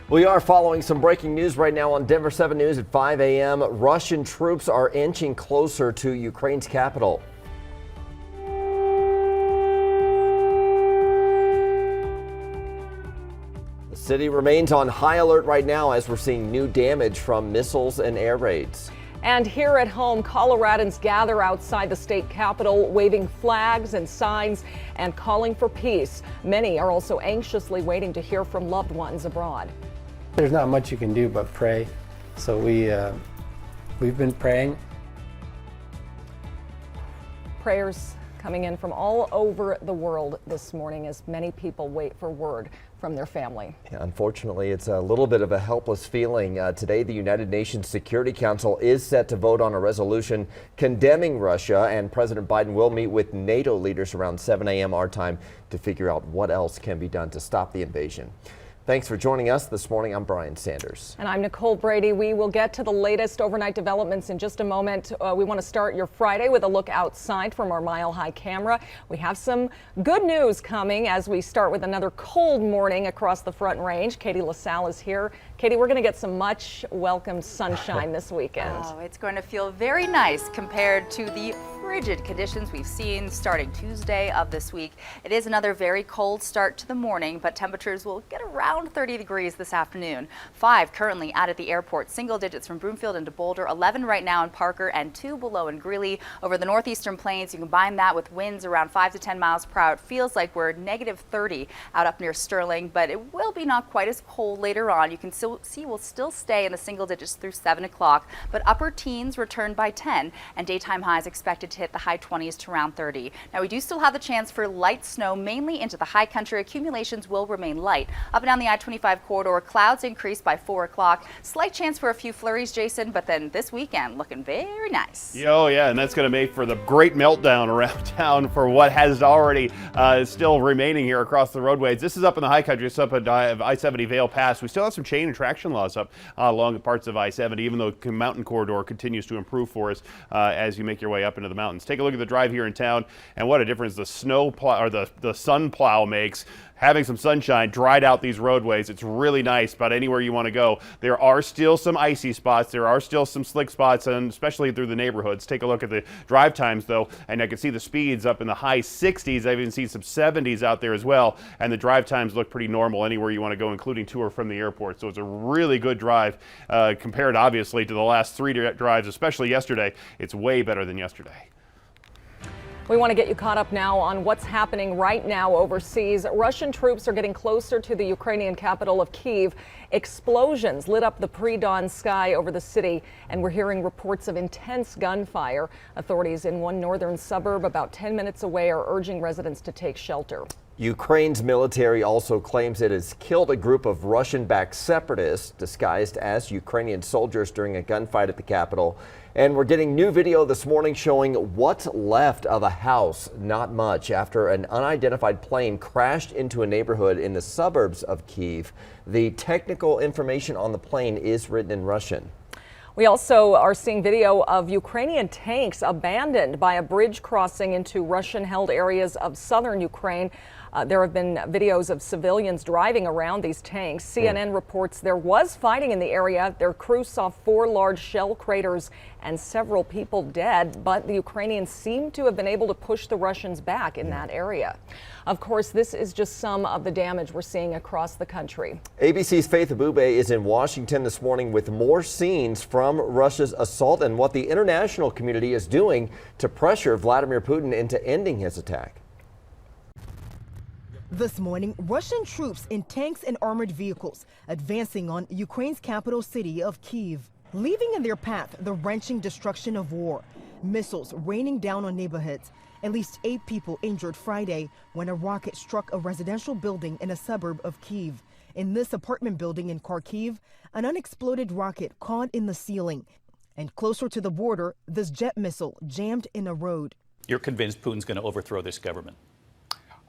We are following some breaking news right now on Denver 7 News at 5 a.m. Russian troops are inching closer to Ukraine's capital. The city remains on high alert right now as we're seeing new damage from missiles and air raids. And here at home, Coloradans gather outside the state capitol, waving flags and signs and calling for peace. Many are also anxiously waiting to hear from loved ones abroad. There's not much you can do but pray. So we've been praying. Prayers coming in from all over the world this morning as many people wait for word from their family. Yeah, unfortunately, it's a little bit of a helpless feeling. Today, the United Nations Security Council is set to vote on a resolution condemning Russia, and President Biden will meet with NATO leaders around 7 a.m. our time to figure out what else can be done to stop the invasion. Thanks for joining us this morning. I'm Brian Sanders. And I'm Nicole Brady. We will get to the latest overnight developments in just a moment. We want to start your Friday with a look outside from our Mile High camera. We have some good news coming as we start with another cold morning across the Front Range. Katie LaSalle is here. Katie, we're going to get some much welcome sunshine this weekend. Oh, it's going to feel very nice compared to the frigid conditions we've seen starting Tuesday of this week. It is another very cold start to the morning, but temperatures will get around 30 degrees this afternoon. 5 currently out at the airport, single digits from Broomfield into Boulder, 11 right now in Parker, and 2 below in Greeley. Over the northeastern plains, you combine that with winds around 5 to 10 miles per hour. It feels like we're negative 30 out up near Sterling, but it will be not quite as cold later on. You can still see we'll still stay in the single digits through 7 o'clock, but upper teens return by 10, and daytime highs expected to hit the high 20s to around 30. Now, we do still have the chance for light snow, mainly into the high country. Accumulations will remain light. Up and down the I-25 corridor, clouds increase by 4 o'clock. Slight chance for a few flurries, Jason, but then this weekend looking very nice. Oh, yeah, and that's going to make for the great meltdown around town for what has already still remaining here across the roadways. This is up in the high country. It's up at I-70 Vale Pass. We still have some chain and traction laws up along the parts of I-70, even though the mountain corridor continues to improve for us as you make your way up into the mountains. Take a look at the drive here in town, and what a difference the snow plow or the sun plow makes. Having some sunshine dried out these roadways. It's really nice about anywhere you want to go. There are still some icy spots. There are still some slick spots, and especially through the neighborhoods. Take a look at the drive times, though, and I can see the speeds up in the high 60s. I've even seen some 70s out there as well, and the drive times look pretty normal anywhere you want to go, including to or from the airport. So it's a really good drive compared, obviously, to the last 3 drives, especially yesterday. It's way better than yesterday. We want to get you caught up now on what's happening right now overseas. Russian troops are getting closer to the Ukrainian capital of Kyiv. Explosions lit up the pre-dawn sky over the city, and we're hearing reports of intense gunfire. Authorities in one northern suburb about 10 minutes away are urging residents to take shelter. Ukraine's military also claims it has killed a group of Russian-backed separatists disguised as Ukrainian soldiers during a gunfight at the capital. And we're getting new video this morning showing what's left of a house, not much, after an unidentified plane crashed into a neighborhood in the suburbs of Kyiv. The technical information on the plane is written in Russian. We also are seeing video of Ukrainian tanks abandoned by a bridge crossing into Russian-held areas of southern Ukraine. There have been videos of civilians driving around these tanks. CNN reports there was fighting in the area. Their crew saw 4 large shell craters and several people dead, but the Ukrainians seem to have been able to push the Russians back in that area. Of course, this is just some of the damage we're seeing across the country. ABC's Faith Abube is in Washington this morning with more scenes from Russia's assault and what the international community is doing to pressure Vladimir Putin into ending his attack. This morning, Russian troops in tanks and armored vehicles advancing on Ukraine's capital city of Kyiv, leaving in their path the wrenching destruction of war. Missiles raining down on neighborhoods. At least 8 people injured Friday when a rocket struck a residential building in a suburb of Kyiv. In this apartment building in Kharkiv, an unexploded rocket caught in the ceiling. And closer to the border, this jet missile jammed in a road. You're convinced Putin's going to overthrow this government?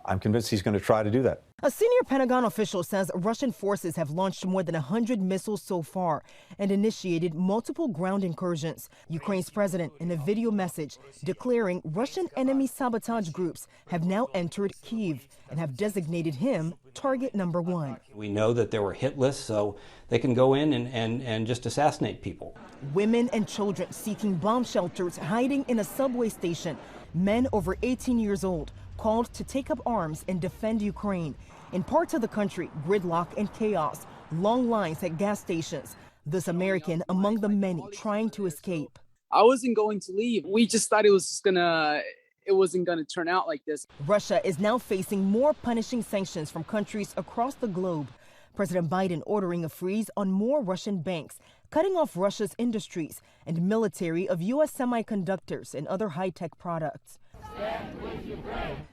I'm convinced he's going to try to do that. A senior Pentagon official says Russian forces have launched more than 100 missiles so far and initiated multiple ground incursions. Ukraine's president, in a video message, declaring Russian enemy sabotage groups have now entered Kyiv and have designated him target number 1. We know that there were hit lists, so they can go in and just assassinate people. Women and children seeking bomb shelters, hiding in a subway station. Men over 18 years old called to take up arms and defend Ukraine. In parts of the country, gridlock and chaos, long lines at gas stations. This American among the many trying to escape. I wasn't going to leave. We just thought it wasn't gonna turn out like this. Russia is now facing more punishing sanctions from countries across the globe. President Biden ordering a freeze on more Russian banks, cutting off Russia's industries and military of U.S. semiconductors and other high-tech products.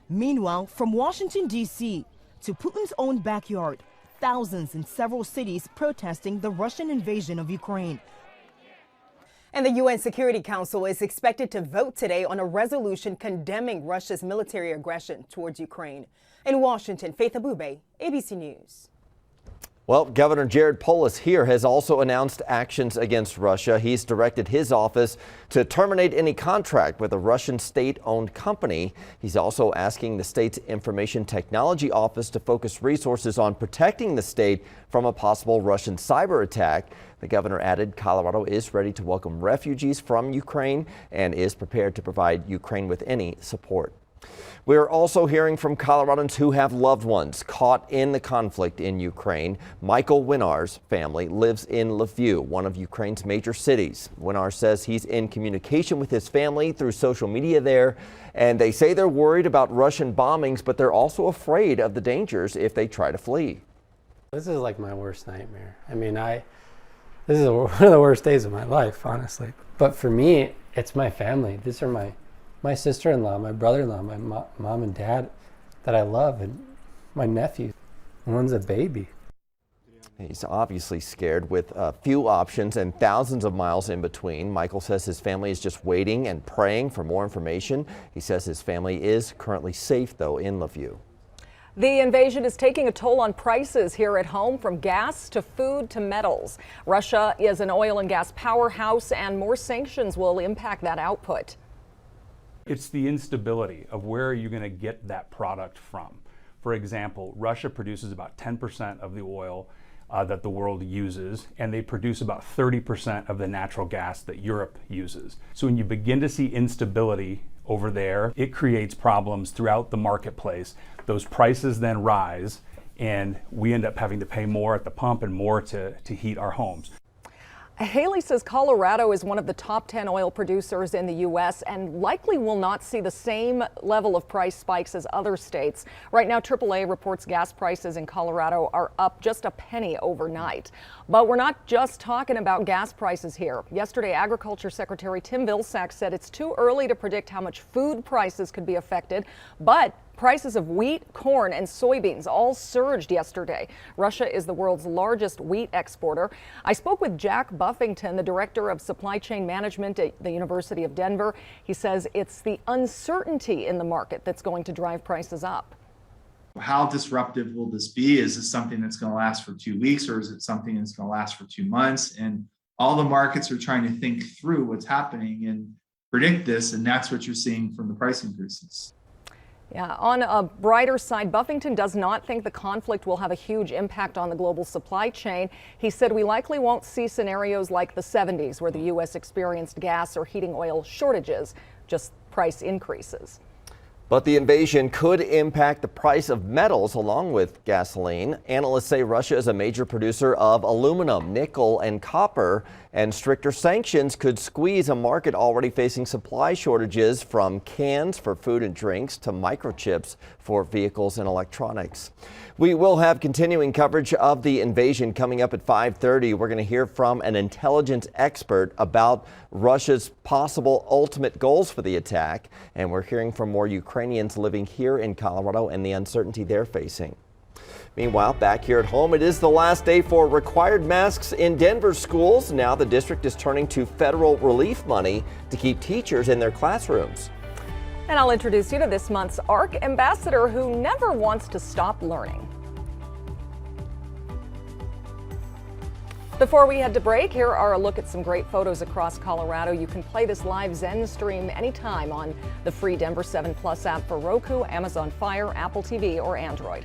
Meanwhile, from Washington, D.C. to Putin's own backyard, thousands in several cities protesting the Russian invasion of Ukraine. And the UN Security Council is expected to vote today on a resolution condemning Russia's military aggression towards Ukraine. In Washington, Faith Abube, ABC News. Well, Governor Jared Polis here has also announced actions against Russia. He's directed his office to terminate any contract with a Russian state-owned company. He's also asking the state's Information Technology Office to focus resources on protecting the state from a possible Russian cyber attack. The governor added Colorado is ready to welcome refugees from Ukraine and is prepared to provide Ukraine with any support. We're also hearing from Coloradans who have loved ones caught in the conflict in Ukraine. Michael Winar's family lives in Lviv, one of Ukraine's major cities. Winar says he's in communication with his family through social media there, and they say they're worried about Russian bombings, but they're also afraid of the dangers if they try to flee. This is like my worst nightmare. I mean, this is one of the worst days of my life, honestly. But for me, it's my family. These are my sister-in-law, my brother-in-law, my mom and dad that I love, and my nephew. One's a baby. He's obviously scared with few options and thousands of miles in between. Michael says his family is just waiting and praying for more information. He says his family is currently safe, though, in Lviv. The invasion is taking a toll on prices here at home, from gas to food to metals. Russia is an oil and gas powerhouse, and more sanctions will impact that output. It's the instability of where are you going to get that product from. For example, Russia produces about 10% of the oil that the world uses, and they produce about 30% of the natural gas that Europe uses. So when you begin to see instability over there, it creates problems throughout the marketplace. Those prices then rise, and we end up having to pay more at the pump and more to heat our homes. Haley says Colorado is one of the top 10 oil producers in the U.S. and likely will not see the same level of price spikes as other states. Right now, AAA reports gas prices in Colorado are up just a penny overnight. But we're not just talking about gas prices here. Yesterday, Agriculture Secretary Tim Vilsack said it's too early to predict how much food prices could be affected, but prices of wheat, corn, and soybeans all surged yesterday. Russia is the world's largest wheat exporter. I spoke with Jack Buffington, the director of supply chain management at the University of Denver. He says it's the uncertainty in the market that's going to drive prices up. How disruptive will this be? Is this something that's going to last for 2 weeks, or is it something that's going to last for 2 months? And all the markets are trying to think through what's happening and predict this, and that's what you're seeing from the price increases. Yeah, on a brighter side, Buffington does not think the conflict will have a huge impact on the global supply chain. He said we likely won't see scenarios like the 70s where the U.S. experienced gas or heating oil shortages, just price increases. But the invasion could impact the price of metals along with gasoline. Analysts say Russia is a major producer of aluminum, nickel, and copper, and stricter sanctions could squeeze a market already facing supply shortages, from cans for food and drinks to microchips for vehicles and electronics. We will have continuing coverage of the invasion coming up at 5:30. We're going to hear from an intelligence expert about Russia's possible ultimate goals for the attack, and we're hearing from more Ukrainians living here in Colorado and the uncertainty they're facing. Meanwhile, back here at home, it is the last day for required masks in Denver schools. Now the district is turning to federal relief money to keep teachers in their classrooms. And I'll introduce you to this month's ARC ambassador who never wants to stop learning. Before we head to break, here are a look at some great photos across Colorado. You can play this live Zen stream anytime on the free Denver 7 Plus app for Roku, Amazon Fire, Apple TV, or Android.